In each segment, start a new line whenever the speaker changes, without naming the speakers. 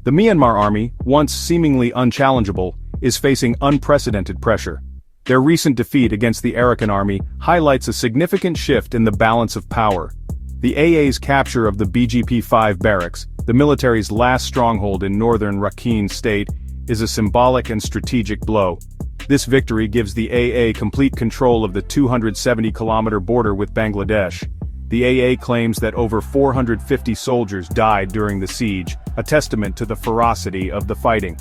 The Myanmar army, once seemingly unchallengeable, is facing unprecedented pressure. Their recent defeat against the Arakan army highlights a significant shift in the balance of power. The AA's capture of the BGP-5 barracks, the military's last stronghold in northern Rakhine state, is a symbolic and strategic blow. This victory gives the AA complete control of the 270-kilometer border with Bangladesh. The AA claims that over 450 soldiers died during the siege, a testament to the ferocity of the fighting.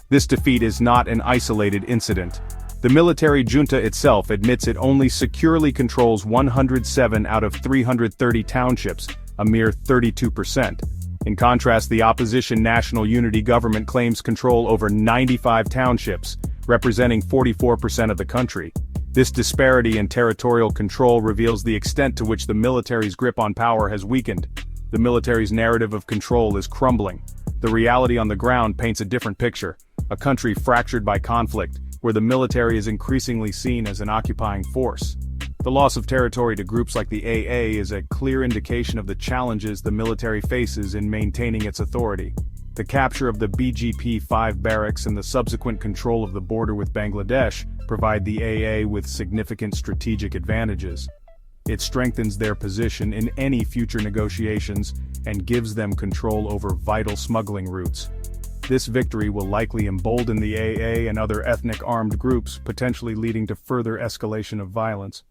This defeat is not an isolated incident. The military junta itself admits it only securely controls 107 out of 330 townships, a mere 32%. In contrast, the opposition National Unity Government claims control over 95 townships, representing 44% of the country. This disparity in territorial control reveals the extent to which the military's grip on power has weakened. The military's narrative of control is crumbling. The reality on the ground paints a different picture, a country fractured by conflict, where the military is increasingly seen as an occupying force. The loss of territory to groups like the AA is a clear indication of the challenges the military faces in maintaining its authority. The capture of the BGP-5 barracks and the subsequent control of the border with Bangladesh provide the AA with significant strategic advantages. It strengthens their position in any future negotiations and gives them control over vital smuggling routes. This victory will likely embolden the AA and other ethnic armed groups, potentially leading to further escalation of violence.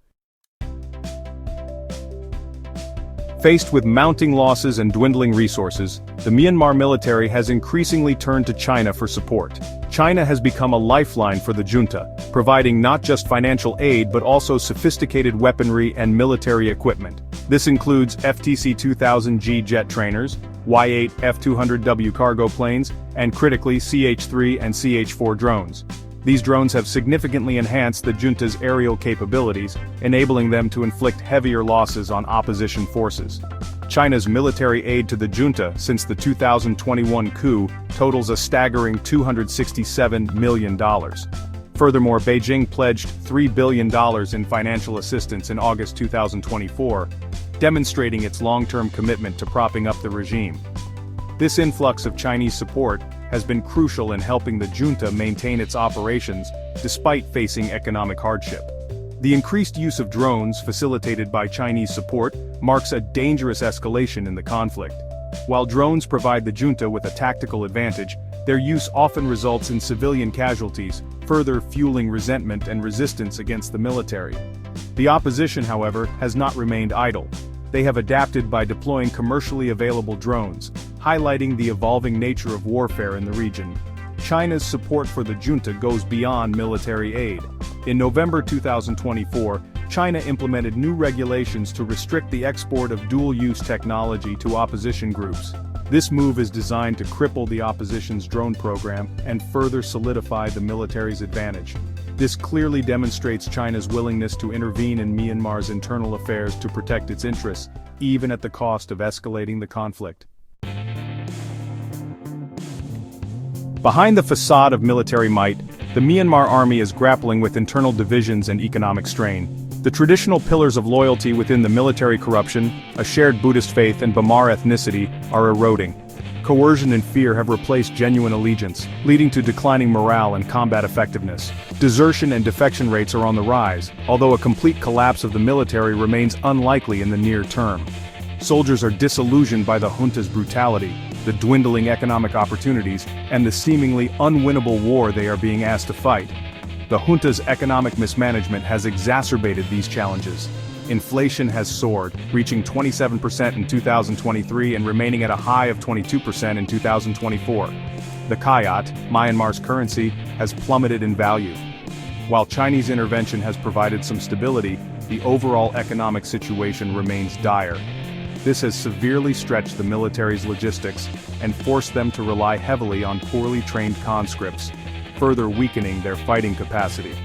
Faced with mounting losses and dwindling resources, the Myanmar military has increasingly turned to China for support. China has become a lifeline for the junta, providing not just financial aid but also sophisticated weaponry and military equipment. This includes FTC-2000G jet trainers, Y-8 F-200W cargo planes, and critically CH-3 and CH-4 drones. These drones have significantly enhanced the junta's aerial capabilities, enabling them to inflict heavier losses on opposition forces. China's military aid to the junta since the 2021 coup totals a staggering $267 million. Furthermore, Beijing pledged $3 billion in financial assistance in August 2024, demonstrating its long-term commitment to propping up the regime. This influx of Chinese support has been crucial in helping the junta maintain its operations despite facing economic hardship. The increased use of drones facilitated by Chinese support marks a dangerous escalation in the conflict. While drones provide the junta with a tactical advantage, their use often results in civilian casualties, further fueling resentment and resistance against the military. The opposition, however, has not remained idle. They have adapted by deploying commercially available drones, highlighting the evolving nature of warfare in the region. China's support for the junta goes beyond military aid. In November 2024, China implemented new regulations to restrict the export of dual-use technology to opposition groups. This move is designed to cripple the opposition's drone program and further solidify the military's advantage. This clearly demonstrates China's willingness to intervene in Myanmar's internal affairs to protect its interests, even at the cost of escalating the conflict. Behind the facade of military might, the Myanmar army is grappling with internal divisions and economic strain. The traditional pillars of loyalty within the military corruption, a shared Buddhist faith and Bamar ethnicity, are eroding. Coercion and fear have replaced genuine allegiance, leading to declining morale and combat effectiveness. Desertion and defection rates are on the rise, although a complete collapse of the military remains unlikely in the near term. Soldiers are disillusioned by the junta's brutality, the dwindling economic opportunities, and the seemingly unwinnable war they are being asked to fight. The junta's economic mismanagement has exacerbated these challenges. Inflation has soared, reaching 27% in 2023 and remaining at a high of 22% in 2024. The kyat, Myanmar's currency, has plummeted in value. While Chinese intervention has provided some stability, the overall economic situation remains dire. This has severely stretched the military's logistics and forced them to rely heavily on poorly trained conscripts, further weakening their fighting capacity.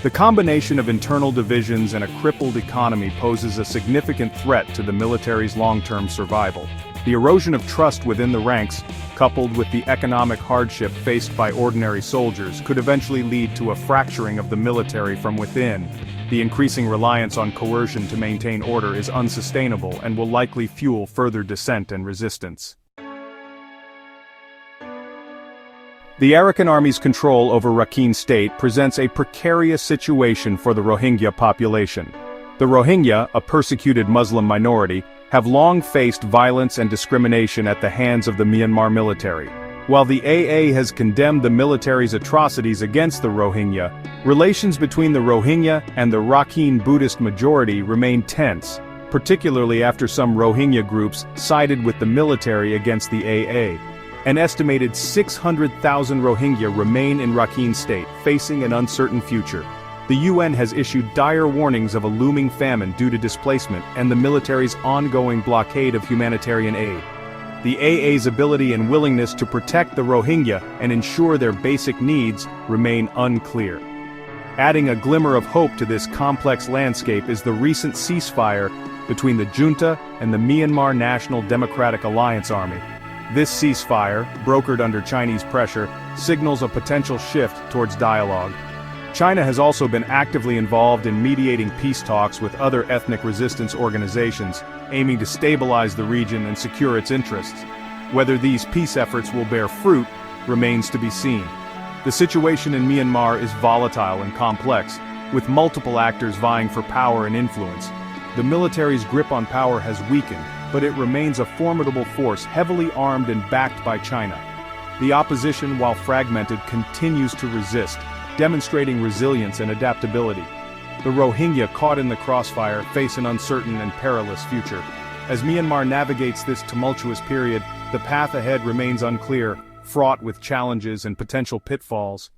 The combination of internal divisions and a crippled economy poses a significant threat to the military's long-term survival. The erosion of trust within the ranks, coupled with the economic hardship faced by ordinary soldiers, could eventually lead to a fracturing of the military from within. The increasing reliance on coercion to maintain order is unsustainable and will likely fuel further dissent and resistance. The Arakan Army's control over Rakhine State presents a precarious situation for the Rohingya population. The Rohingya, a persecuted Muslim minority, have long faced violence and discrimination at the hands of the Myanmar military. While the AA has condemned the military's atrocities against the Rohingya, relations between the Rohingya and the Rakhine Buddhist majority remain tense, particularly after some Rohingya groups sided with the military against the AA. An estimated 600,000 Rohingya remain in Rakhine State, facing an uncertain future. The UN has issued dire warnings of a looming famine due to displacement and the military's ongoing blockade of humanitarian aid. The AA's ability and willingness to protect the Rohingya and ensure their basic needs remain unclear. Adding a glimmer of hope to this complex landscape is the recent ceasefire between the junta and the Myanmar National Democratic Alliance Army. This ceasefire, brokered under Chinese pressure, signals a potential shift towards dialogue. China has also been actively involved in mediating peace talks with other ethnic resistance organizations, aiming to stabilize the region and secure its interests. Whether these peace efforts will bear fruit remains to be seen. The situation in Myanmar is volatile and complex, with multiple actors vying for power and influence. The military's grip on power has weakened, but it remains a formidable force heavily armed and backed by China. The opposition, while fragmented, continues to resist, demonstrating resilience and adaptability. The Rohingya, caught in the crossfire, face an uncertain and perilous future. As Myanmar navigates this tumultuous period, the path ahead remains unclear, fraught with challenges and potential pitfalls.